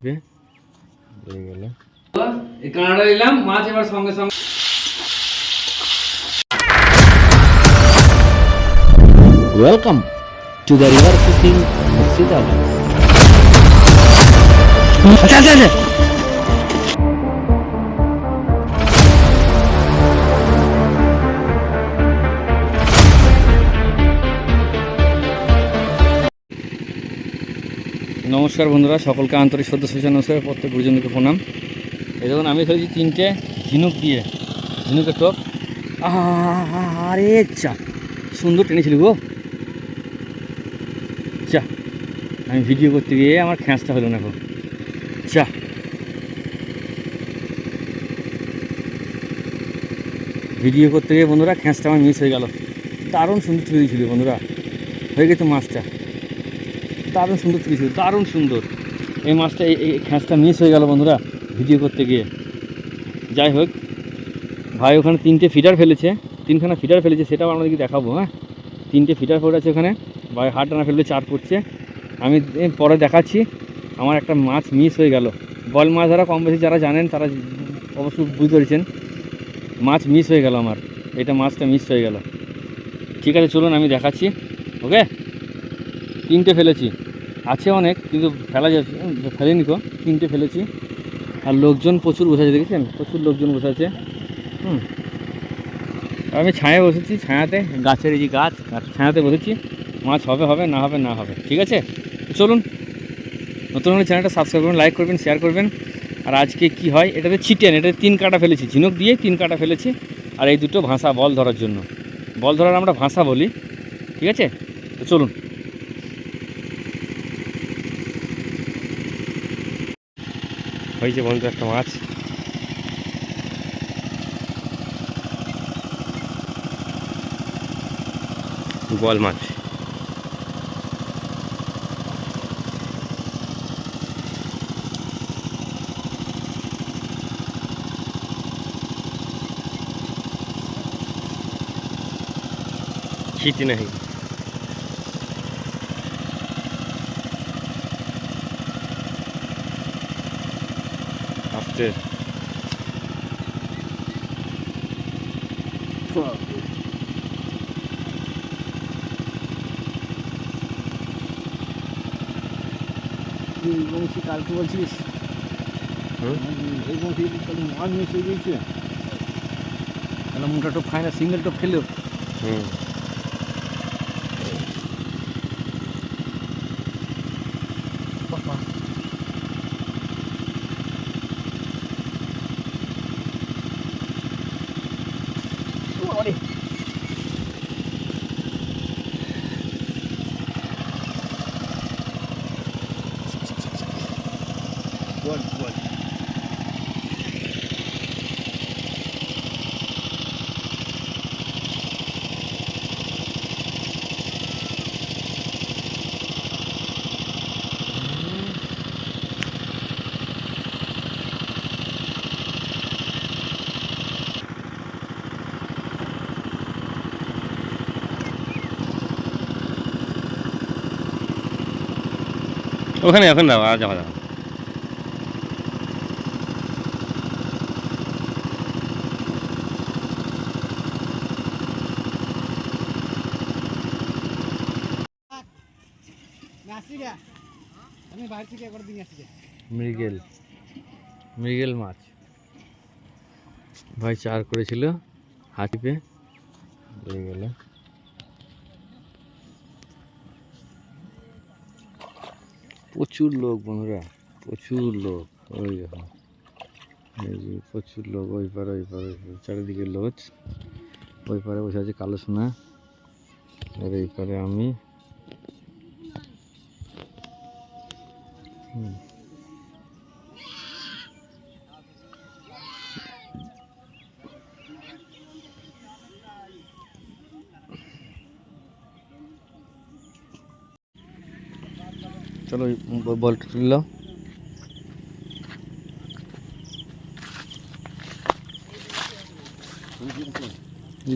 হাতিপে বেড়ে গেল। এই কানাডা নিলাম মাছ এবার সঙ্গে সঙ্গে। Welcome to the river fishing Murshidabad. নমস্কার বন্ধুরা, সকলকে আন্তরিক শ্রদ্ধা শুভেচ্ছা নমস্কার। প্রত্যেক গুরুজনকে প্রণাম। এই দেখুন আমি ধরেছি 3টে ঝিনুক দিয়ে, ঝিনুকের টোপ। আরে চা সুন্দর টেনেছিল গো। চা আমি ভিডিও করতে গিয়ে আমার খ্যাঁচটা হলো না গো। চা ভিডিও করতে গিয়ে বন্ধুরা খ্যাঁচটা আমার মিস হয়ে গেল। দারুণ সুন্দর তুলে দিয়েছিল বন্ধুরা, হয়ে গেছে মাছটা। দারুণ সুন্দর তুলেছিল, দারুণ সুন্দর। এই মাছটা এই খ্যাঁচটা মিস হয়ে গেল বন্ধুরা ভিডিও করতে গিয়ে। যাই হোক, ভাই ওখানে 3টে ফিডার ফেলেছে, 3খানা ফিডার ফেলেছে, সেটাও আপনাদেরকে দেখাবো। হ্যাঁ, 3টে ফিডার পড়ে আছে ওখানে। ভাই হাট টানা ফেললে 4 করছে। আমি পরে দেখাচ্ছি। আমার একটা মাছ মিস হয়ে গেল। বল মাছ ধরা কম বেশি যারা জানেন তারা অবশ্যই বুঝতে পেরেছেন। মাছ মিস হয়ে গেল আমার, এটা মাছটা মিস হয়ে গেল। ঠিক আছে, চলুন আমি দেখাচ্ছি। ওকে, 3টে ফেলেছি, আছে অনেক কিন্তু ফেলা যাচ্ছে, ফেলেনি তো। 3টে ফেলেছি। আর লোকজন প্রচুর বসে আছে, দেখেছেন? প্রচুর লোকজন বসে আছে। আমি ছায়ায় বসেছি, ছায়াতে, গাছের এই যে গাছ ছায়াতে বসেছি। মাছ হবে হবে, না হবে না হবে। ঠিক আছে, চলুন। নতুন হলে চ্যানেলটা সাবস্ক্রাইব করবেন, লাইক করবেন, শেয়ার করবেন। আর আজকে কি হয়, এটাতে ছিটেন, এটাতে 3 কাটা ফেলেছি, ঝিনুক দিয়ে 3 কাটা ফেলেছি। আর এই দুটো ভাষা বল ধরার জন্য, বল ধরার আমরা ভাষা বলি। ঠিক আছে, তো চলুন। হয়েছে বন্ধু একটা মাছ। বল মাছ। ছিটি নাই, আসতে বংশী কালকে বলছিস এই বংশী মাছ মিস হয়ে গিয়েছে। তাহলে মোটা টোপ খায় না, সিঙ্গেল টোপ খেলেও। ওখানে এখন না যাওয়া যাবে। মৃগেল, মৃগেল মাছ ভাই 4 করেছিল হাতিপে বেড়ে গেল। প্রচুর লোক বন্ধুরা, প্রচুর লোক। ওই দেখো, এই যে প্রচুর লোক। ওই পারে ওই পারে চারিদিকে লোক। ওই পারে বসে আছে কালো সোনা, আর এই পারে আমি। চলো বলটা তুললাম।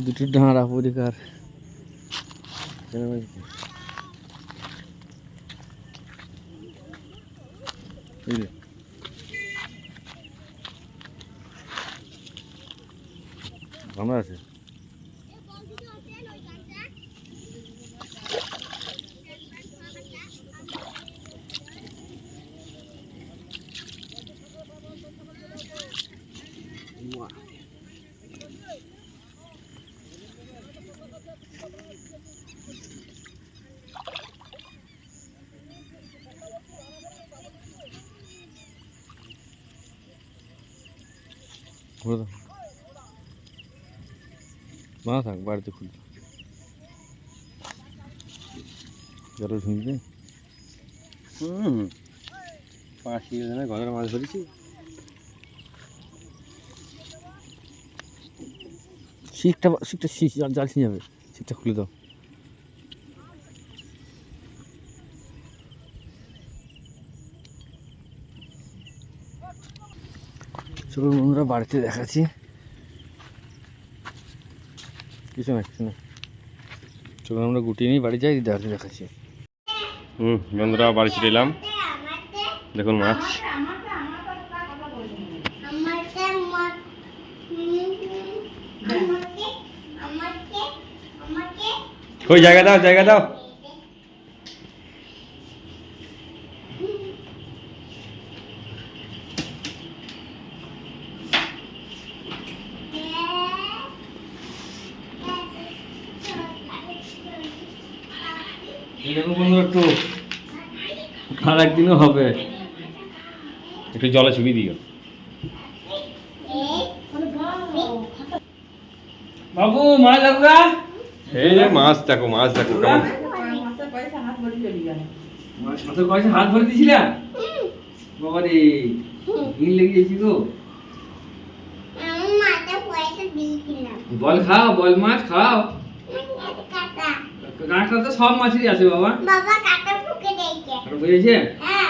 দুটো ডাঁড়া পরিকার আমরা আছে খুলে দাও না থাক বাড়িতে খুলতে জল ঢুকবে পাশি ঘরের মাছ ধরেছি। শিখটা জাল ছিঁড়ে যাবে, শিখটা খুলে দাও। চলো বন্ধুরা বাড়িতে দেখাচ্ছি। কিছু না কিছু না, চলো আমরা গুটিয়ে নিই বাড়ি যাই, দেখাচ্ছি। বন্ধুরা বাড়ি চলে এলাম, দেখুন মাছ। কই জায়গা দাও, জায়গা দাও। এরকম বন্ধুরা একটু আর একদিনও হবে, একটু জলে ছবি দিও। বাবু মাছ লাগা। এই যে মাছ দেখো, মাছ দেখো কেমন। সাথে কয়েছে হাত ভরে দিয়েছিলা বাবা রে, হিল লেগে গেছি গো। বল খাও, বল মাছ খাও। কাঁকড়া তো সব মাছেরই আছে বাবা। বাবা কাটা ফুকে দিয়েছে। আর বুঝেছে? হ্যাঁ।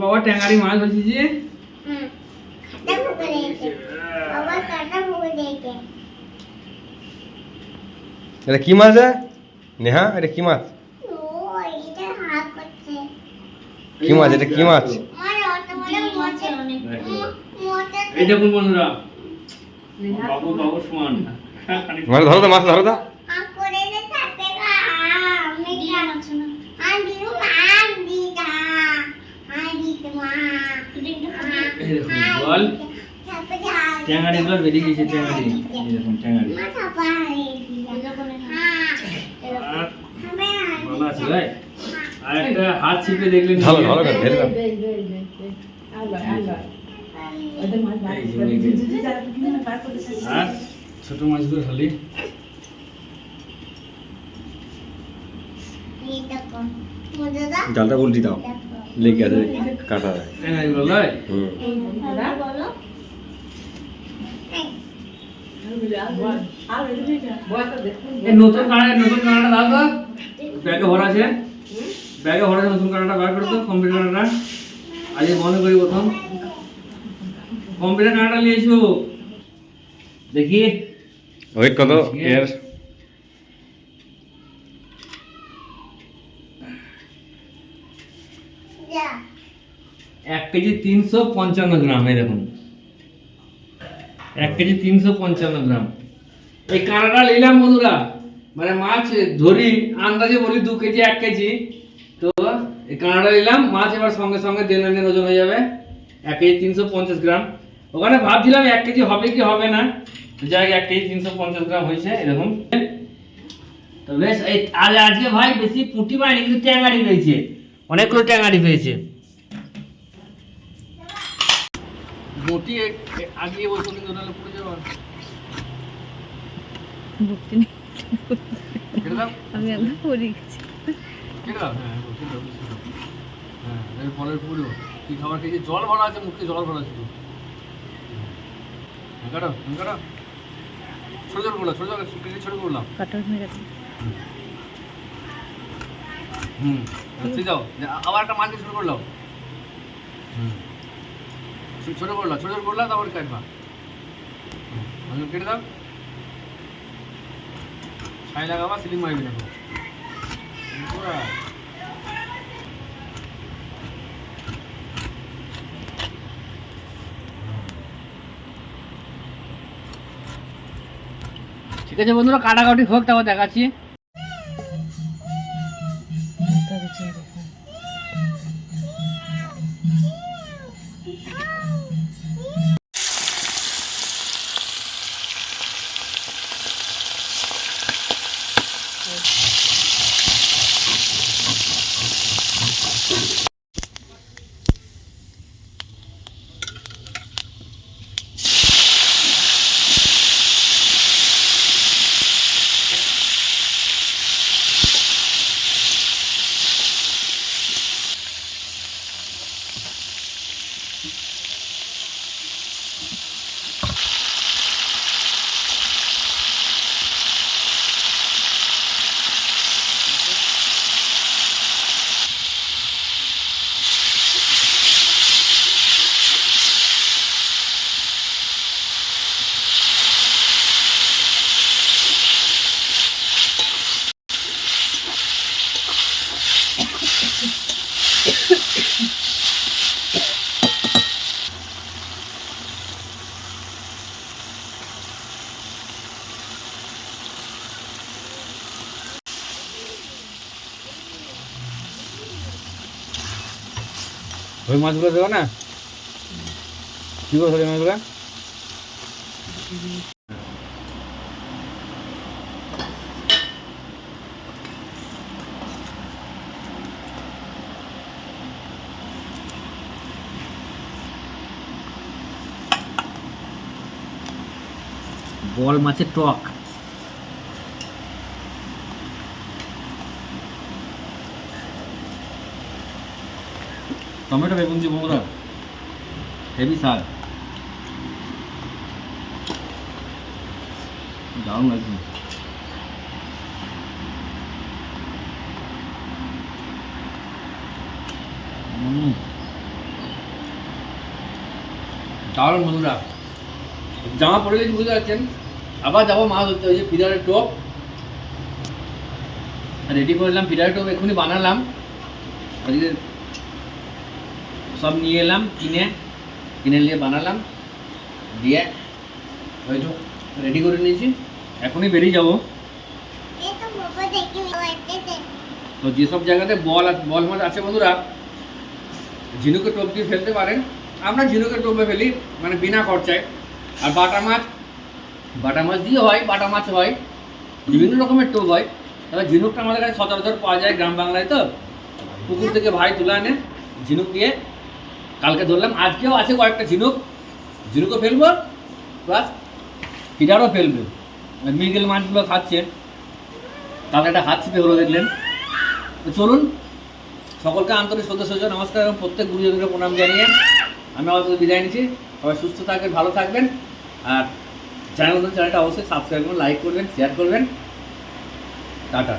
বাবা ট্যাঙ্গারি মাছ ধরছি যে। কাটা ফুকে দিয়েছে। বাবা কাটা ফুকে দিয়েছে। এটা কি মাছ? নেহা এটা কি মাছ? ও এটা হাত করছে। কি মাছ এটা, কি মাছ? আমার অত বড় মোটে মোটে। এই দেখুন বন্ধুরা, বাবু বাবু সমান। মাছ ধরো তো, মাছ ধরো তো। আ করে দে তাতে আমি জানছ না। আন্দি আন্দি দা। আন্দি মা। এই দেখুন বল ট্যাঙ্গারি গুলো বেরিয়ে গেছে, ট্যাঙ্গারি। এই দেখুন ট্যাঙ্গারি। মা খাবা এই যখন হ্যাঁ আর ভালো আছে ভাই। আর একটা হাত ছিপে দেখলেন, ভালো ভালো করে ধরে দাও। আর ছোট মাছগুলো খালি এই দেখো মজা দা জালটা উল্টি দাও, লেগে আছে কাটা। ট্যাঙ্গারি গুলো লয়। বলো এই নতুন কাঁড়াটা দাও তো, ব্যাগে ভরা আছে, ব্যাগে ভরা আছে নতুন কাঁড়াটা বার করে তো, কম্পিউটার কাঁড়াটা আজ মনে করি প্রথম কম্পিউটার কাঁড়াটা নিয়ে এসো দেখি। ওয়েট কত এর? যা 1 কেজি 355 গ্রাম। এই দেখুন 1 কেজি 355 গ্রাম। এই কাঁড়াটা নিলাম বন্ধুরা, মানে মাছ ধরি আন্দাজে বলি 2 কেজি 1 কেজি। তো এই কাঁড়াটা নিলাম, মাছ এবার সঙ্গে সঙ্গে দিন ওজন হয়ে যাবে 1 কেজি 350 গ্রাম। ওখানে ভাবছিলাম 1 কেজি হবে কি হবে না, যাই 1 কেজি 350 গ্রাম হয়েছে এরকম। তো বেশ এই আজকে ভাই বেশি পুঁটি পাইনি, কিন্তু ট্যাঙ্গারি পেয়েছে, অনেকগুলো ট্যাঙ্গারি পেয়েছে। মোটি আগিয়ে বসো, কিন্তু নাহলে পড়ে যাবো। ভক্তি নেই, কেটে দাও, আমি একদম পড়ে গেছি। কেটে দাও। হ্যাঁ কেটে দাও, হ্যাঁ এর ফলের পুরো কি খাবার খেয়েছি, জল ভরা আছে মুখে, জল ভরা ছিল। কাটো কাটো, ছোট ছোট করলাম, ছোট ছোট করলাম। কাটার মেরে ঠিক যাও, আবার একটা মাছকে ছোট করলাম। ছোট করলাম, ছোট করলাম, তারপর কাটবা। কেটে দাও, ছাই লাগাবা, সিলিং মারবি না। ঠিক আছে বন্ধুরা, কাটাকাটি হোক, তারপর দেখাচ্ছি। ওই মাছগুলো দেবো না, কী করে ধরে মাছগুলো? বল মাছের টক। টমেটো বেগুন দিয়ে বন্ধুরা হেভি স্বাদ, দারুণ লাগছে। দারুণ বন্ধুরা, জামা পরে গেছি বুঝতে পারছেন। আবার যাবো মাছ ধরতে, ওই যে ফিডারের টোপ রেডি করলাম, ফিডারের টোপ এক্ষুনি বানালাম। ওইদিকে সব নিয়ে এলাম, কিনে নিয়ে বানালাম, দিয়ে ওই তো রেডি করে নিয়েছি, এখনই বেরিয়ে যাবো। এই তো বাবা দেখি ওইটাতে তো যেসব জায়গাতে বল মাছ আছে বন্ধুরা, ঝিনুকের টোপ দিয়ে ফেলতে পারেন। আমরা ঝিনুকের টোপে ফেলি, মানে বিনা খরচায়। আর বাটা মাছ দিয়ে হয়, বাটা মাছ হয়, বিভিন্ন রকমের টোপ হয়। তবে ঝিনুকটা আমাদের কাছে সচরাচর পাওয়া যায় গ্রাম বাংলায়, তো পুকুর থেকে ভাই তুলে আনে ঝিনুক দিয়ে। কালকে ধরলাম, আজকেও আছে কয়েকটা ঝিনুকও ফেলবো, প্লাস ফিডারও ফেলবে। মৃগেল মাছগুলো খাচ্ছে, কালকে একটা হাত ছিপে হলো দেখলেন। তো চলুন, সকলকে আন্তরিক শ্রদ্ধা নমস্কার এবং প্রত্যেক গুরুজনকে প্রণাম জানিয়ে আমি আমার বিদায় নিচ্ছি। সবাই সুস্থ থাকবেন, ভালো থাকবেন। আর চ্যানেলটা অবশ্যই সাবস্ক্রাইব করবেন, লাইক করবেন, শেয়ার করবেন। টাটা।